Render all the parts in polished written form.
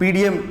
PDM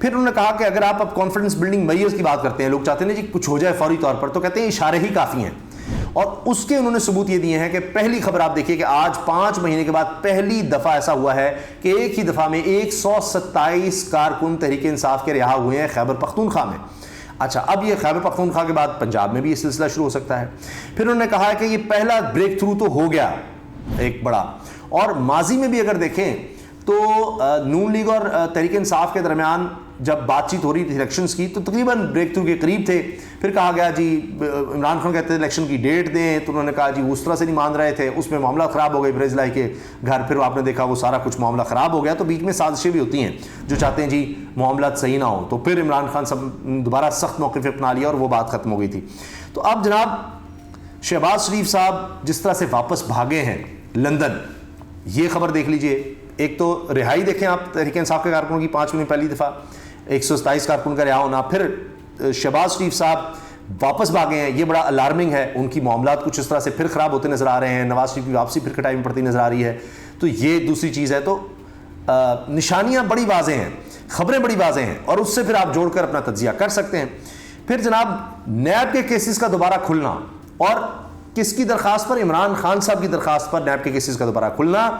پھر انہوں نے کہا کہ اگر آپ اب کانفیڈنس بلڈنگ میئرز کی بات کرتے ہیں, لوگ چاہتے ہیں جی کچھ ہو جائے فوری طور پر, تو کہتے ہیں اشارے ہی کافی ہیں. اور اس کے انہوں نے ثبوت یہ دیے ہیں کہ پہلی خبر آپ دیکھیے کہ آج 5 مہینے کے بعد پہلی دفعہ ایسا ہوا ہے کہ ایک ہی دفعہ میں 127 کارکن تحریک انصاف کے رہا ہوئے ہیں خیبر پختونخوا میں. اچھا, اب یہ خیبر پختونخوا کے بعد پنجاب میں بھی یہ سلسلہ شروع ہو سکتا ہے. پھر انہوں نے کہا کہ یہ پہلا بریک تھرو تو ہو گیا ایک بڑا, اور ماضی میں بھی اگر دیکھیں تو نون لیگ اور تحریک انصاف کے درمیان جب بات چیت ہو رہی تھی الیکشنز کی تو تقریباً بریک تھرو کے قریب تھے. پھر کہا گیا جی عمران خان کہتے ہیں الیکشن کی ڈیٹ دیں, تو انہوں نے کہا جی اس طرح سے نہیں مان رہے تھے, اس میں معاملہ خراب ہو گئے بریز لائی کے گھر. پھر آپ نے دیکھا وہ سارا کچھ معاملہ خراب ہو گیا. تو بیچ میں سازشیں بھی ہوتی ہیں جو چاہتے ہیں جی معاملات صحیح نہ ہوں, تو پھر عمران خان سب دوبارہ سخت موقف اپنا لیا اور وہ بات ختم ہو گئی تھی. تو اب جناب شہباز شریف صاحب جس طرح سے واپس بھاگے ہیں لندن, یہ خبر دیکھ لیجئے. ایک تو رہائی دیکھیں آپ تحریک انصاف کے کارکنوں کی 5 میں پہلی دفعہ 127 کارکن کا رہا ہونا. پھر شہباز شریف صاحب واپس بھاگے ہیں, یہ بڑا الارمنگ ہے. ان کی معاملات کچھ اس طرح سے پھر خراب ہوتے نظر آ رہے ہیں, نواز شریف کی واپسی پھر کٹائی میں پڑتی نظر آ رہی ہے. تو یہ دوسری چیز ہے. تو نشانیاں بڑی واضح ہیں, خبریں بڑی واضح ہیں, اور اس سے پھر آپ جوڑ کر اپنا تجزیہ کر سکتے ہیں. پھر جناب نیب کے کیسز کا دوبارہ کھلنا, اور کس کی درخواست پر؟ عمران خان صاحب کی درخواست پر نیب کے کیسز کا دوبارہ کھلنا,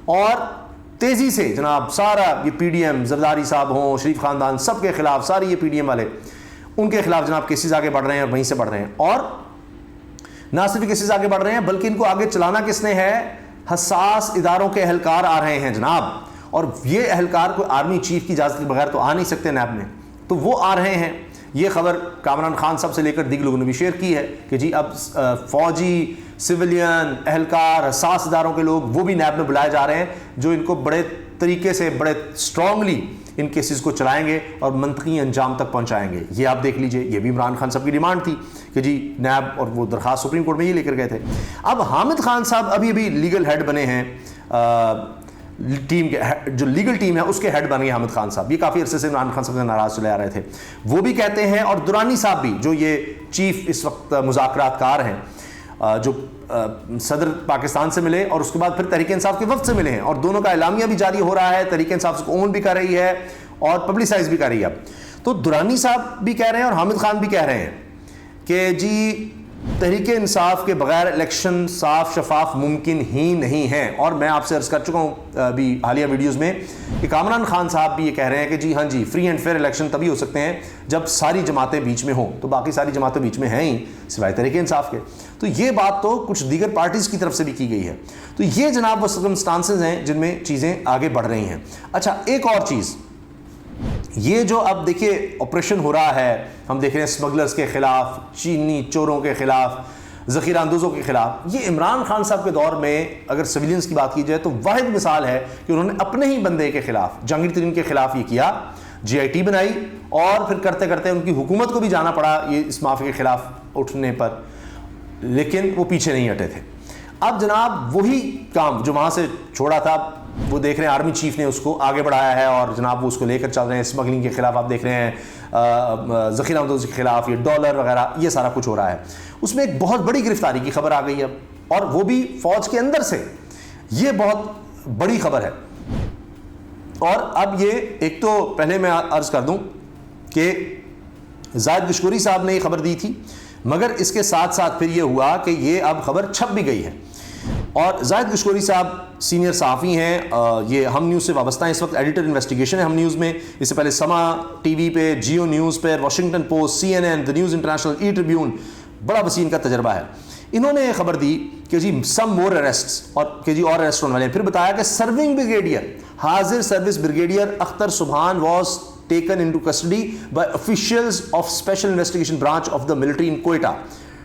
اور تیزی سے جناب سارا یہ پی ڈی ایم, زرداری صاحب ہوں, شریف خاندان, سب کے خلاف, ساری یہ پی ڈی ایم والے, ان کے خلاف جناب کیسز آگے بڑھ رہے ہیں اور وہیں سے بڑھ رہے ہیں. اور نہ صرف کیسز آگے بڑھ رہے ہیں بلکہ ان کو آگے چلانا کس نے ہے؟ حساس اداروں کے اہلکار آ رہے ہیں جناب. اور یہ اہلکار کوئی آرمی چیف کی اجازت کے بغیر تو آ نہیں سکتے نیب میں, تو وہ آ رہے ہیں. یہ خبر کامران خان صاحب سے لے کر دیگر لوگوں نے بھی شیئر کی ہے کہ جی اب فوجی, سویلین, اہلکار, حساس اداروں کے لوگ وہ بھی نیب میں بلائے جا رہے ہیں, جو ان کو بڑے طریقے سے, بڑے اسٹرانگلی ان کیسز کو چلائیں گے اور منطقی انجام تک پہنچائیں گے. یہ آپ دیکھ لیجئے, یہ بھی عمران خان صاحب کی ڈیمانڈ تھی کہ جی نیب, اور وہ درخواست سپریم کورٹ میں یہ لے کر گئے تھے. اب حامد خان صاحب ابھی لیگل ہیڈ بنے ہیں, ٹیم کے جو لیگل ٹیم ہے اس کے ہیڈ بن گئے حامد خان صاحب. یہ کافی عرصے سے عمران خان صاحب سے ناراض چلے آ رہے تھے, وہ بھی کہتے ہیں. اور درانی صاحب بھی, جو یہ چیف اس وقت مذاکرات کار ہیں, جو صدر پاکستان سے ملے اور اس کے بعد پھر تحریک انصاف کے وفد سے ملے ہیں, اور دونوں کا اعلامیہ بھی جاری ہو رہا ہے, تحریک انصاف کو اون بھی کر رہی ہے اور پبلسائز بھی کر رہی ہے. تو درانی صاحب بھی کہہ رہے ہیں اور حامد خان بھی کہہ رہے ہیں کہ جی تحریک انصاف کے بغیر الیکشن صاف شفاف ممکن ہی نہیں ہے. اور میں آپ سے عرض کر چکا ہوں ابھی حالیہ ویڈیوز میں کہ کامران خان صاحب بھی یہ کہہ رہے ہیں کہ جی ہاں جی فری اینڈ فیئر الیکشن تبھی ہو سکتے ہیں جب ساری جماعتیں بیچ میں ہوں. تو باقی ساری جماعتیں بیچ میں ہیں ہی سوائے تحریک انصاف کے. تو یہ بات تو کچھ دیگر پارٹیز کی طرف سے بھی کی گئی ہے. تو یہ جناب وہ سرکمسٹانسز ہیں جن میں چیزیں آگے بڑھ رہی ہیں. اچھا, ایک اور چیز, یہ جو اب دیکھیے آپریشن ہو رہا ہے, ہم دیکھ رہے ہیں اسمگلرز کے خلاف, چینی چوروں کے خلاف, ذخیرہ اندوزوں کے خلاف. یہ عمران خان صاحب کے دور میں اگر سویلینز کی بات کی جائے تو واحد مثال ہے کہ انہوں نے اپنے ہی بندے کے خلاف, جہانگیر ترین کے خلاف یہ کیا, جی آئی ٹی بنائی, اور پھر کرتے کرتے ان کی حکومت کو بھی جانا پڑا یہ اس مافیا کے خلاف اٹھنے پر, لیکن وہ پیچھے نہیں ہٹے تھے. اب جناب وہی کام جو وہاں سے چھوڑا تھا, وہ دیکھ رہے ہیں آرمی چیف نے اس کو آگے بڑھایا ہے, اور جناب وہ اس کو لے کر چل رہے ہیں. اسمگلنگ کے خلاف آپ دیکھ رہے ہیں, ذخیرہ اندوزی کے خلاف, یہ ڈالر وغیرہ, یہ سارا کچھ ہو رہا ہے. اس میں ایک بہت بڑی گرفتاری کی خبر آ گئی اب, اور وہ بھی فوج کے اندر سے. یہ بہت بڑی خبر ہے. اور اب یہ ایک تو پہلے میں عرض کر دوں کہ زاہد گشکوری صاحب نے یہ خبر دی تھی, مگر اس کے ساتھ ساتھ پھر یہ ہوا کہ یہ اب خبر چھپ بھی گئی ہے. اور زاہد گشکوری صاحب سینئر صحافی ہیں, یہ ہم نیوز سے وابستہ ہیں, اس وقت ایڈیٹر انویسٹیگیشن ہے ہم نیوز میں. اس سے پہلے سما ٹی وی پہ, جیو نیوز پہ, Washington Post, C N N, the News International, E Tribune, بڑا وسیع ان کا تجربہ ہے. انہوں نے خبر دی کہ جی سم مور اریسٹس, اور کہ جی اور اریسٹ ہونے والے ہیں. پھر بتایا کہ سرونگ بریگیڈیئر, حاضر سروس بریگیڈیئر اختر سبحان was taken into custody by officials of special investigation branch of the military in Quetta.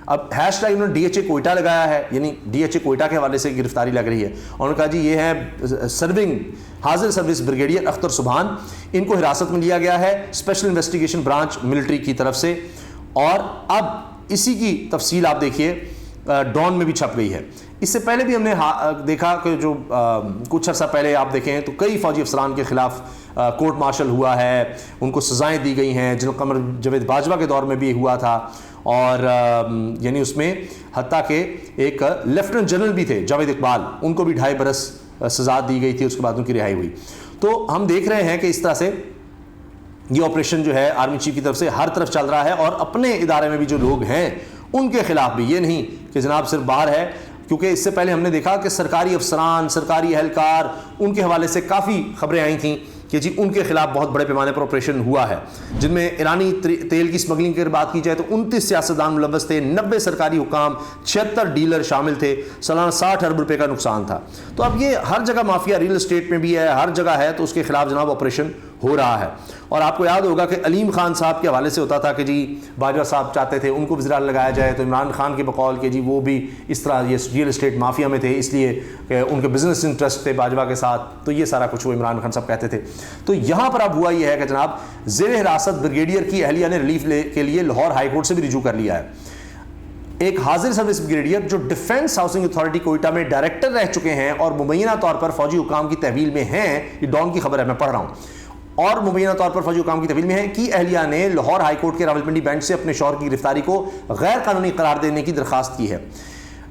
اب ہیش ٹیگ انہوں نے ڈی ایچ اے کوئٹہ لگایا ہے, یعنی ڈی ایچ اے کوئٹہ کے حوالے سے گرفتاری لگ رہی ہے. انہوں نے کہا جی یہ ہے سرونگ حاضر سروس بریگیڈیئر اختر سبحان, ان کو حراست میں لیا گیا ہے اسپیشل انویسٹیگیشن برانچ ملٹری کی طرف سے. اور اب اسی کی تفصیل آپ دیکھیے ڈان میں بھی چھپ گئی ہے. اس سے پہلے بھی ہم نے دیکھا کہ جو کچھ عرصہ پہلے آپ دیکھیں تو کئی فوجی افسران کے خلاف کورٹ مارشل ہوا ہے, ان کو سزائیں دی گئی ہیں. جنرل قمر جاوید باجوہ کے دور میں بھی ہوا تھا, اور یعنی اس میں حتیٰ کہ ایک لیفٹننٹ جنرل بھی تھے جاوید اقبال, ان کو بھی 2.5 برس سزا دی گئی تھی, اس کے بعد ان کی رہائی ہوئی. تو ہم دیکھ رہے ہیں کہ اس طرح سے یہ آپریشن جو ہے آرمی چیف کی طرف سے ہر طرف چل رہا ہے، اور اپنے ادارے میں بھی جو لوگ ہیں ان کے خلاف بھی، یہ نہیں کہ جناب صرف باہر ہے، کیونکہ اس سے پہلے ہم نے دیکھا کہ سرکاری افسران، سرکاری اہلکار، ان کے حوالے سے کافی خبریں آئی تھیں کہ جی ان کے خلاف بہت بڑے پیمانے پر آپریشن ہوا ہے، جن میں ایرانی تیل کی اسمگلنگ کی بات کی جائے تو 29 سیاستدان ملوث تھے، 90 سرکاری حکام، 76 ڈیلر شامل تھے، سالانہ 60 ارب روپے کا نقصان تھا۔ تو اب یہ ہر جگہ مافیا ریل اسٹیٹ میں بھی ہے، ہر جگہ ہے، تو اس کے خلاف جناب آپریشن ہو رہا ہے۔ اور آپ کو یاد ہوگا کہ علیم خان صاحب کے حوالے سے ہوتا تھا کہ جی باجوہ صاحب چاہتے تھے ان کو وزیر اعلیٰ لگایا جائے، تو عمران خان کے بقول کہ جی وہ بھی اس طرح یہ ریئل اسٹیٹ مافیا میں تھے، اس لیے کہ ان کے بزنس انٹرسٹ تھے باجوہ کے ساتھ، تو یہ سارا کچھ وہ عمران خان صاحب کہتے تھے۔ تو یہاں پر اب ہوا یہ ہے کہ جناب زیر حراست بریگیڈیئر کی اہلیہ نے ریلیف کے لیے لاہور ہائی کورٹ سے بھی رجوع کر لیا ہے۔ ایک حاضر سروس بریگیڈیئر جو ڈیفنس ہاؤسنگ اتھارٹی کوئٹہ میں ڈائریکٹر رہ چکے ہیں اور مبینہ طور پر فوجی حکام کی تحویل میں ہیں، یہ ڈان کی خبر ہے، میں پڑھ رہا ہوں، اور مبینہ طور پر فوجی حکام کی تحویل میں ہے، کی اہلیہ نے لاہور ہائی کورٹ کے راولپنڈی بینچ سے اپنے شوہر کی گرفتاری کو غیر قانونی قرار دینے کی درخواست کی ہے۔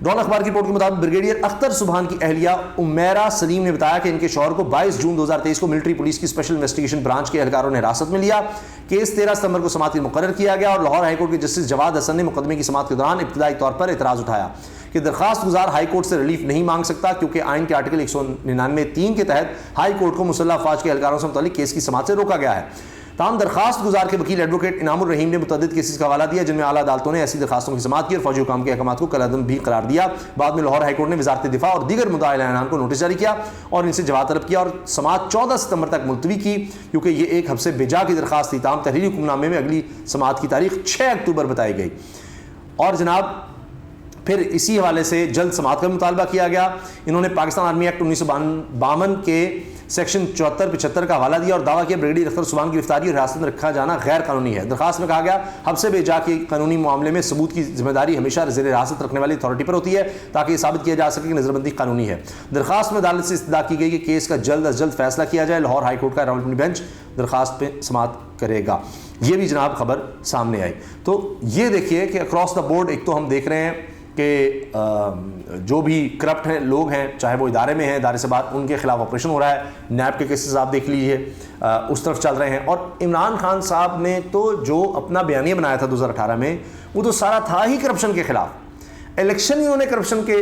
ڈان اخبار کی رپورٹ کے مطابق بریگیڈیئر اختر سبحان کی اہلیہ امیرہ سلیم نے بتایا کہ ان کے شوہر کو 22 جون 2023 کو ملٹری پولیس کی اسپیشل انویسٹیگیشن برانچ کے اہلکاروں نے حراست میں لیا۔ کیس 13 ستمبر کو سماعت مقرر کیا گیا، اور لاہور ہائی کورٹ کے جسٹس جواد حسن نے مقدمے کی سماعت کے دوران ابتدائی طور پر اعتراض اٹھایا کہ درخواست گزار ہائی کورٹ سے ریلیف نہیں مانگ سکتا، کیونکہ آئین کے آرٹیکل 199(3) کے تحت ہائی کورٹ کو مسلح افواج کے اہلکاروں سے متعلق کیس کی سماعت سے روکا گیا ہے۔ تاہم درخواست گزار کے وکیل ایڈوکیٹ انعام الرحیم نے متعدد کیسز کا حوالہ دیا، جن میں اعلیٰ عدالتوں نے ایسی درخواستوں کی سماعت کی اور فوجی حکام کے احکامات کو کالعدم بھی قرار دیا۔ بعد میں لاہور ہائی کورٹ نے وزارت دفاع اور دیگر مدعی اعلان کو نوٹس جاری کیا اور ان سے جواب طلب کیا، اور سماعت 14 ستمبر تک ملتوی کی، کیونکہ یہ ایک حبس بجا کی درخواست تھی۔ تاہم تحریری حکم نامے میں اگلی سماعت کی تاریخ 6 اکتوبر بتائی گئی، اور جناب پھر اسی حوالے سے جلد سماعت کا مطالبہ کیا گیا۔ انہوں نے پاکستان آرمی ایکٹ 1952 کے سیکشن 74-75 کا حوالہ دیا اور دعویٰ کیا بریگیڈیئر اختر سبحان کی گرفتاری اور حراست میں رکھا جانا غیر قانونی ہے۔ درخواست میں کہا گیا حبس بجا کے قانونی معاملے میں ثبوت کی ذمہ داری ہمیشہ زیر حراست رکھنے والی اتھارٹی پر ہوتی ہے، تاکہ یہ ثابت کیا جا سکے کہ نظر بندی قانونی ہے۔ درخواست میں عدالت سے استدعا کی گئی کہ کیس کا جلد از جلد فیصلہ کیا جائے۔ لاہور ہائی کورٹ کا راولپنڈی بینچ درخواست پہ سماعت کرے گا۔ یہ بھی جناب خبر سامنے آئی۔ تو یہ دیکھیے کہ اکراس دا بورڈ ایک تو ہم دیکھ رہے ہیں کہ جو بھی کرپٹ ہیں لوگ ہیں، چاہے وہ ادارے میں ہیں، ادارے سے باہر، ان کے خلاف آپریشن ہو رہا ہے۔ نیب کے کیسز آپ دیکھ لیجیے اس طرف چل رہے ہیں، اور عمران خان صاحب نے تو جو اپنا بیانیہ بنایا تھا 2018 میں، وہ تو سارا تھا ہی کرپشن کے خلاف۔ الیکشن ہی انہوں نے کرپشن کے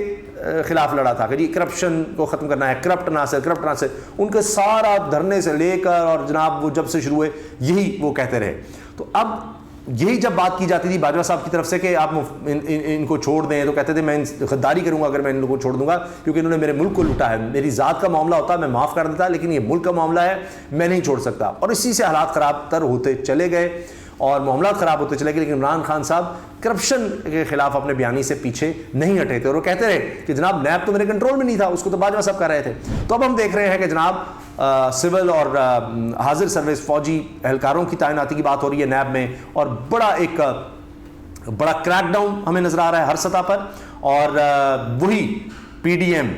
خلاف لڑا تھا کہ جی کرپشن کو ختم کرنا ہے، کرپٹ نہ سے ان کے سارا دھرنے سے لے کر، اور جناب وہ جب سے شروع ہوئے یہی وہ کہتے رہے۔ تو اب یہی جب بات کی جاتی تھی باجوہ صاحب کی طرف سے کہ آپ ان کو چھوڑ دیں، تو کہتے تھے میں غداری کروں گا اگر میں ان لوگوں کو چھوڑ دوں گا، کیونکہ انہوں نے میرے ملک کو لوٹا ہے۔ میری ذات کا معاملہ ہوتا میں معاف کر دیتا، لیکن یہ ملک کا معاملہ ہے، میں نہیں چھوڑ سکتا۔ اور اسی سے حالات خراب تر ہوتے چلے گئے اور معاملات خراب ہوتے چلے گئے، لیکن عمران خان صاحب کرپشن کے خلاف اپنے بیانی سے پیچھے نہیں ہٹے تھے، اور وہ کہتے رہے کہ جناب نیب تو میرے کنٹرول میں نہیں تھا، اس کو تو باجوہ صاحب کر رہے تھے۔ تو اب ہم دیکھ رہے ہیں کہ جناب سول اور حاضر سروس فوجی اہلکاروں کی تعیناتی کی بات ہو رہی ہے نیب میں، اور بڑا کریک ڈاؤن ہمیں نظر آ رہا ہے ہر سطح پر، اور وہی پی ڈی ایم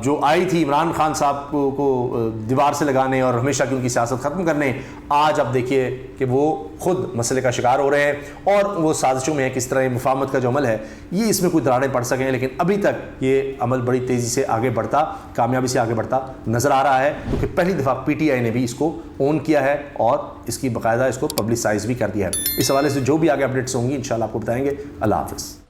جو آئی تھی عمران خان صاحب کو دیوار سے لگانے اور ہمیشہ کی ان کی سیاست ختم کرنے، آج اب دیکھیے کہ وہ خود مسئلے کا شکار ہو رہے ہیں، اور وہ سازشوں میں ہے کس طرح مفاہمت کا جو عمل ہے یہ اس میں کوئی دراڑیں پڑ سکیں، لیکن ابھی تک یہ عمل بڑی تیزی سے آگے بڑھتا، کامیابی سے آگے بڑھتا نظر آ رہا ہے، کیونکہ پہلی دفعہ پی ٹی آئی نے بھی اس کو اون کیا ہے اور اس کی باقاعدہ اس کو پبلسائز بھی کر دیا ہے۔ اس حوالے سے جو بھی آگے اپڈیٹس ہوں گی انشاءاللہ آپ کو بتائیں گے۔ اللہ حافظ۔